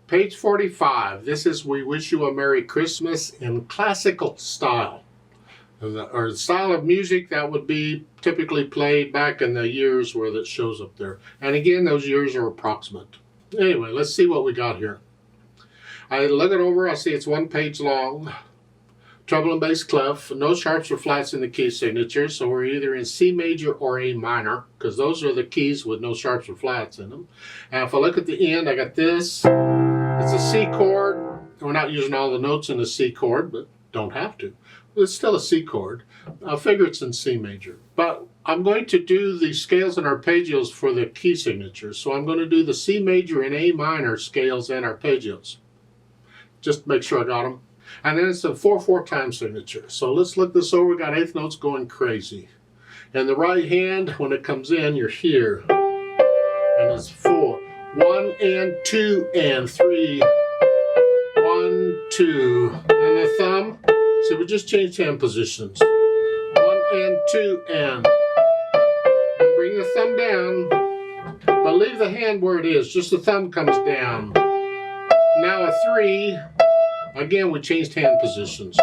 Page 45. This is We Wish You a Merry Christmas in classical style. Or the style of music that would be typically played back in the years where that shows up there. And again, those years are approximate. Anyway, let's see what we got here. I look it over, I see it's 1 page long. Treble and bass clef, no sharps or flats in the key signature, so we're either in C major or A minor, because those are the keys with no sharps or flats in them. And if I look at the end, I got this. It's a C chord. We're not using all the notes in the C chord, but don't have to. It's still a C chord. I figure it's in C major. But I'm going to do the scales and arpeggios for the key signatures. So I'm going to do the C major and A minor scales and arpeggios. Just to make sure I got them. And then it's a 4/4 time signature. So let's look this over. We got eighth notes going crazy. And the right hand, when it comes in, you're here. And it's 4. 1 and 2 and 3. 1, 2. And the thumb. So we just changed hand positions. 1 and 2 and bring the thumb down. But leave the hand where it is. Just the thumb comes down. Now a 3. Again, we changed hand positions.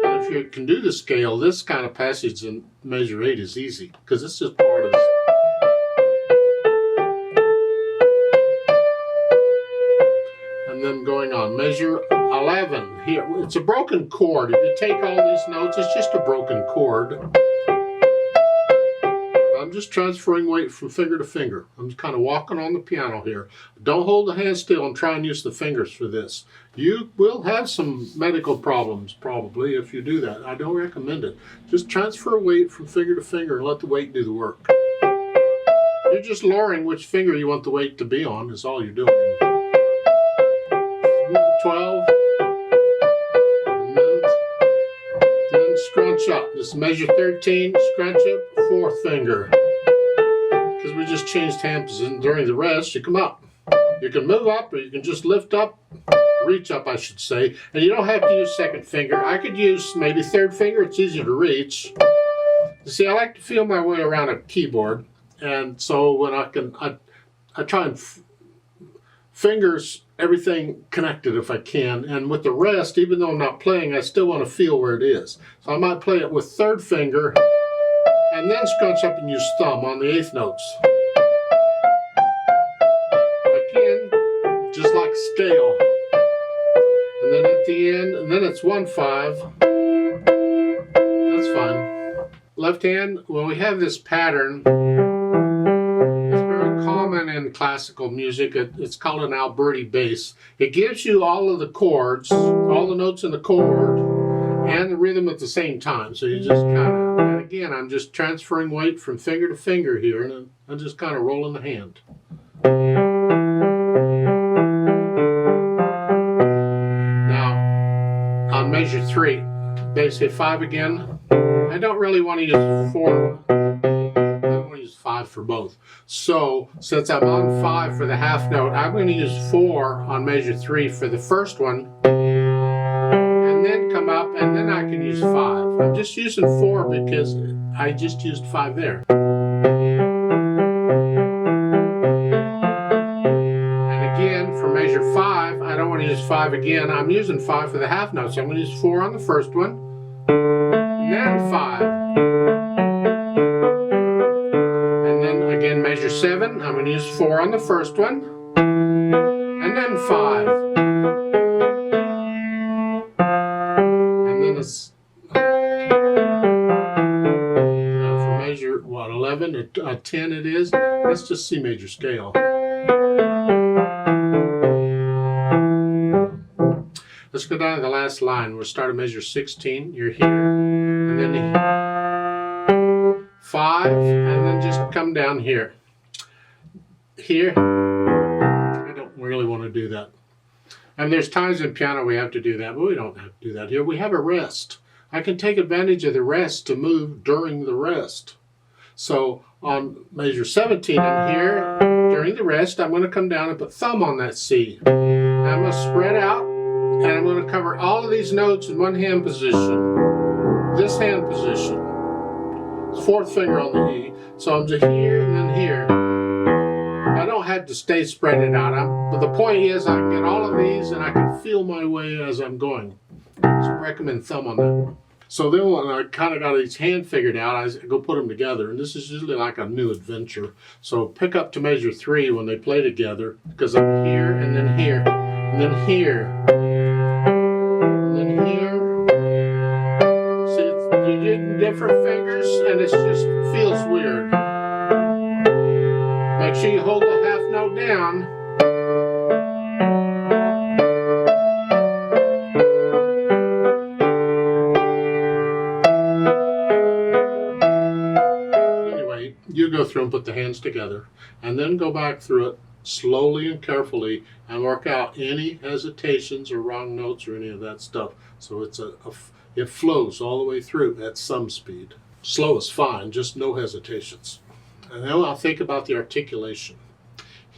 And if you can do the scale, this kind of passage in measure 8 is easy because it's just part of this. And then going on, measure 11. Here, it's a broken chord. If you take all these notes, it's just a broken chord. I'm just transferring weight from finger to finger. I'm just kind of walking on the piano here. Don't hold the hand still and try and use the fingers for this. You will have some medical problems probably if you do that. I don't recommend it. Just transfer weight from finger to finger and let the weight do the work. You're just lowering which finger you want the weight to be on is all you're doing. 12. And then scrunch up. Just measure 13, scrunch up, 4th finger. Because we just changed hand position. During the rest, you come up. You can move up or you can just lift up, reach up I should say. And you don't have to use 2nd finger. I could use maybe 3rd finger, it's easier to reach. You see, I like to feel my way around a keyboard. And so when I try and fingers everything connected if I can, and with the rest, even though I'm not playing, I still want to feel where it is. So I might play it with 3rd finger and then scrunch up and use thumb on the 8th notes. Again, just like scale. And then at the end, and then it's 1/5. That's fine. Left hand, well, we have this pattern. Common in classical music. It's called an Alberti bass. It gives you all of the chords, all the notes in the chord, and the rhythm at the same time. So you just kind of, and again, I'm just transferring weight from finger to finger here, and I'm just kind of rolling the hand. Now, on measure 3, bass hit 5 again. I don't really want to use 4. 5 for both. So since I'm on 5 for the half note, I'm going to use 4 on measure 3 for the first one, and then come up, and then I can use 5. I'm just using 4 because I just used 5 there. And again, for measure 5, I don't want to use 5 again. I'm using 5 for the half note, so I'm going to use 4 on the first one, and then 5. Again, measure 7, I'm going to use 4 on the first one, and then 5. And then it's for measure, what, 11 or 10 it is? That's just C major scale. Let's go down to the last line. We'll start at measure 16. You're here, and then 5, and then just come down here. Here, I don't really want to do that. And there's times in piano we have to do that, but we don't have to do that here. We have a rest. I can take advantage of the rest to move during the rest. So on measure 17 in here, during the rest, I'm going to come down and put thumb on that C. I'm going to spread out, and I'm going to cover all of these notes in one hand position. This hand position. 4th finger on the E. So I'm just here and then here. I don't to stay spread it out. But the point is I can get all of these and I can feel my way as I'm going. So recommend thumb on that. So then when I kind of got each hand figured out, I go put them together. And this is usually like a new adventure. So pick up to measure 3 when they play together. Because I'm here and then here. And then here. And then here. See, you're using different fingers and it just feels weird. Make sure you hold the half note down. Anyway, you go through and put the hands together and then go back through it slowly and carefully and work out any hesitations or wrong notes or any of that stuff. So it flows all the way through at some speed. Slow is fine, just no hesitations. And then I'll think about the articulation.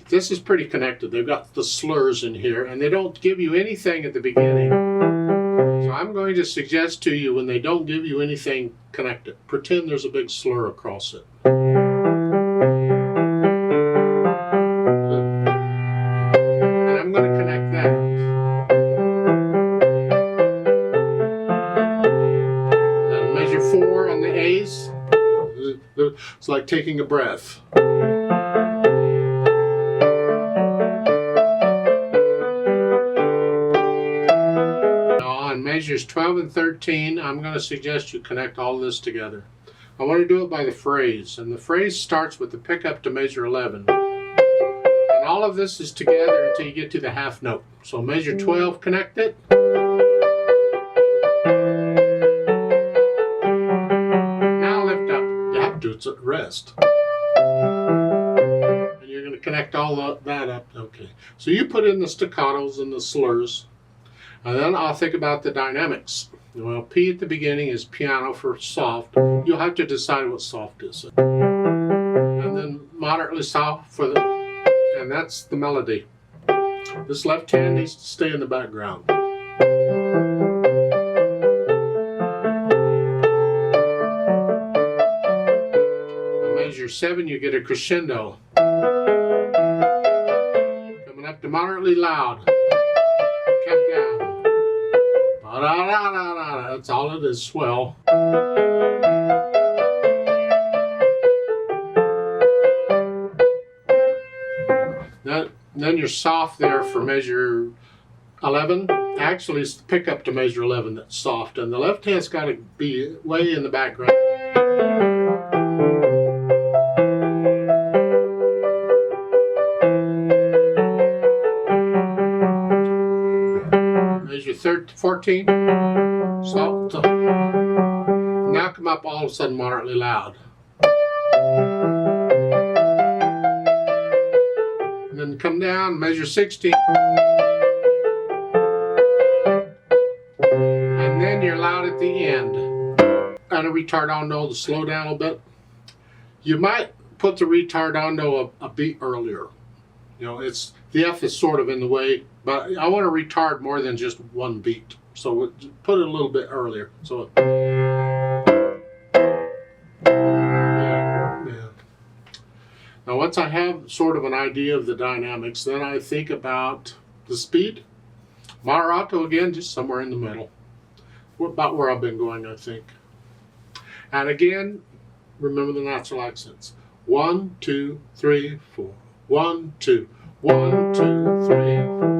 This is pretty connected. They've got the slurs in here, and they don't give you anything at the beginning. So I'm going to suggest to you when they don't give you anything connected, pretend there's a big slur across it. And I'm going to connect that. Then measure 4 on the A's. It's like taking a breath. Now on measures 12 and 13, I'm going to suggest you connect all this together. I want to do it by the phrase, and the phrase starts with the pickup to measure 11. And all of this is together until you get to the half note. So measure 12, connect it. It's at rest. And you're going to connect all that up. Okay. So you put in the staccatos and the slurs. And then I'll think about the dynamics. Well, P at the beginning is piano for soft. You'll have to decide what soft is. And then moderately soft for the, and that's the melody. This left hand needs to stay in the background. Measure 7, you get a crescendo. Coming up to moderately loud. Kept down. Ba-da-da-da-da. That's all it is, swell. Then you're soft there for measure 11. Actually, it's the pickup to measure 11 that's soft, and the left hand's got to be way in the background. Measure 14, soft. Now come up all of a sudden moderately loud. And then come down, measure 16. And then you're loud at the end. And a retardando to slow down a bit. You might put the retardando a beat earlier. You know, it's the F is sort of in the way, but I want to retard more than just one beat. So put it a little bit earlier. So yeah. Now once I have sort of an idea of the dynamics, then I think about the speed. Moderato again, just somewhere in the middle. About where I've been going, I think. And again, remember the natural accents. 1, 2, 3, 4. 1, 2. 1, 2, 3, 4.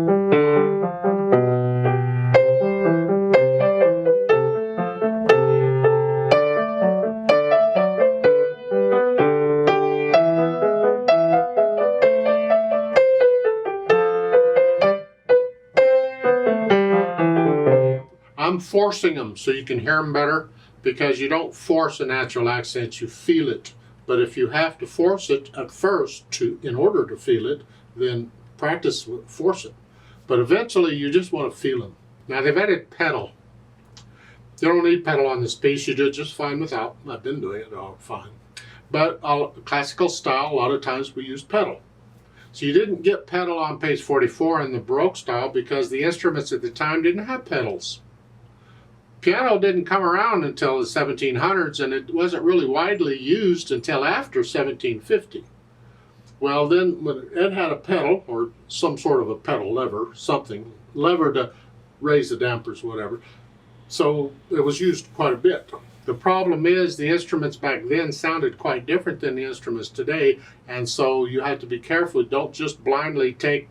I'm forcing them so you can hear them better, because you don't force a natural accent, you feel it. But if you have to force it at first in order to feel it, then practice force it. But eventually you just want to feel them. Now they've added pedal. You don't need pedal on this piece, you do it just fine without. I've been doing it all fine. But classical style, a lot of times we use pedal. So you didn't get pedal on page 44 in the Baroque style because the instruments at the time didn't have pedals. Piano didn't come around until the 1700s, and it wasn't really widely used until after 1750. Well, then when it had a pedal or some sort of a pedal lever, lever to raise the dampers, whatever. So it was used quite a bit. The problem is the instruments back then sounded quite different than the instruments today, and so you have to be careful. Don't just blindly take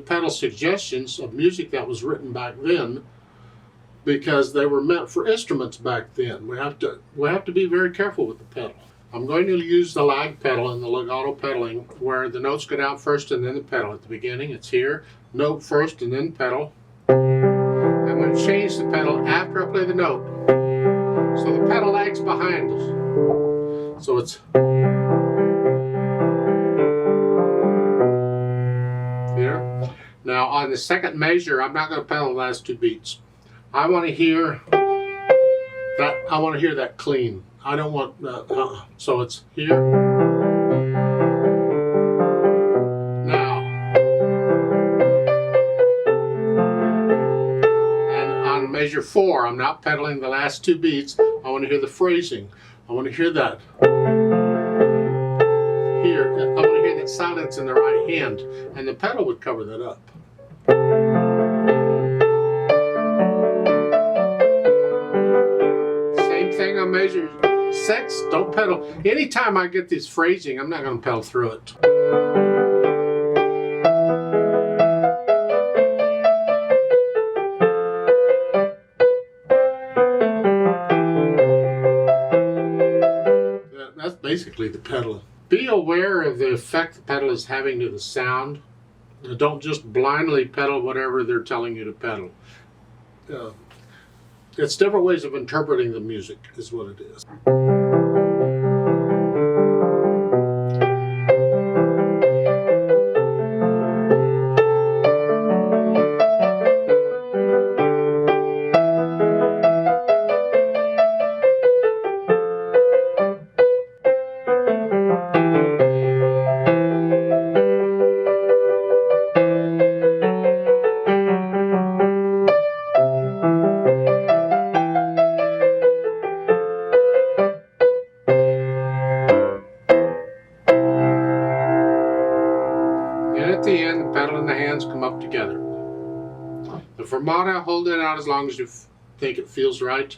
pedal suggestions of music that was written back then, because they were meant for instruments back then. We have to be very careful with the pedal. I'm going to use the lag pedal and the legato pedaling, where the notes go down first and then the pedal. At the beginning, it's here, note first and then pedal. I'm going to change the pedal after I play the note, so the pedal lags behind us. So it's here. Now on the second measure, I'm not going to pedal the last two beats. I want to hear that. I want to hear that clean. I don't want so it's here. Now, and on measure 4, I'm not pedaling the last two beats. I want to hear the phrasing. I want to hear that. Here, I want to hear that silence in the right hand, and the pedal would cover that up. Same thing on measure 6, don't pedal. Anytime I get this phrasing, I'm not going to pedal through it. That's basically the pedal. Be aware of the effect the pedal is having to the sound. Don't just blindly pedal whatever they're telling you to pedal. It's different ways of interpreting the music is what it is. At the end, the pedal and the hands come up together. The fermata, hold it out as long as you think it feels right.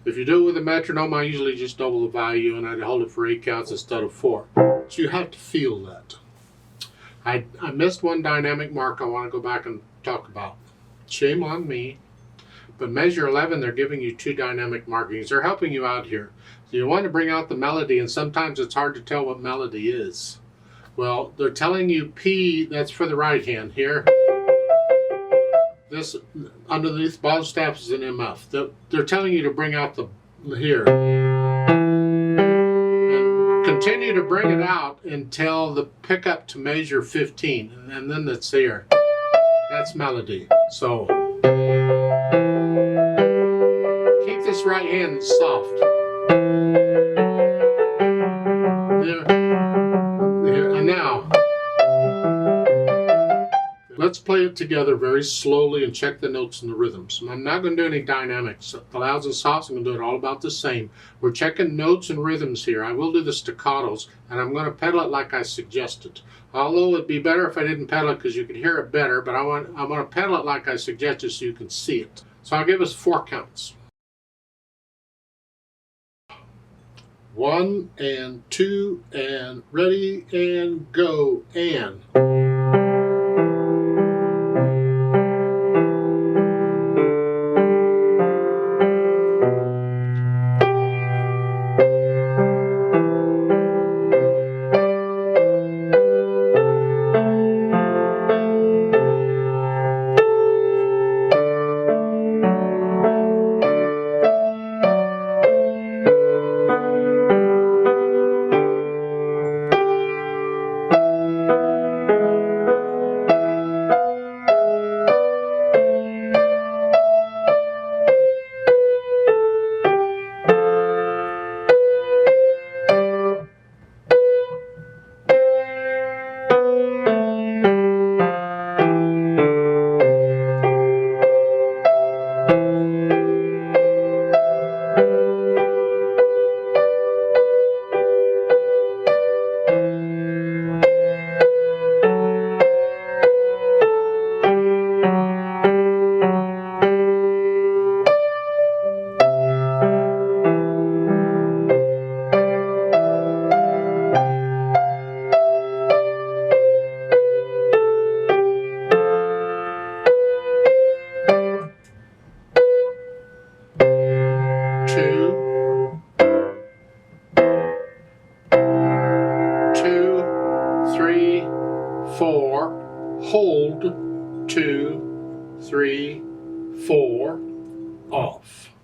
If you do it with a metronome, I usually just double the value and I'd hold it for 8 counts instead of 4. So you have to feel that. I missed one dynamic mark I want to go back and talk about. Shame on me. But measure 11, they're giving you 2 dynamic markings. They're helping you out here. So you want to bring out the melody, and sometimes it's hard to tell what melody is. Well, they're telling you P, that's for the right hand here. This underneath bottom staff is an MF. They're telling you to bring out the here. And continue to bring it out until the pickup to measure 15. And then it's here. That's melody. So keep this right hand soft. And now, let's play it together very slowly and check the notes and the rhythms. I'm not going to do any dynamics. The louds and softs, I'm going to do it all about the same. We're checking notes and rhythms here. I will do the staccatos, and I'm going to pedal it like I suggested. Although it'd be better if I didn't pedal it because you could hear it better, but I want to pedal it like I suggested so you can see it. So I'll give us 4 counts. 1 and 2 and ready and go and. 4, hold, 2, 3, 4, off.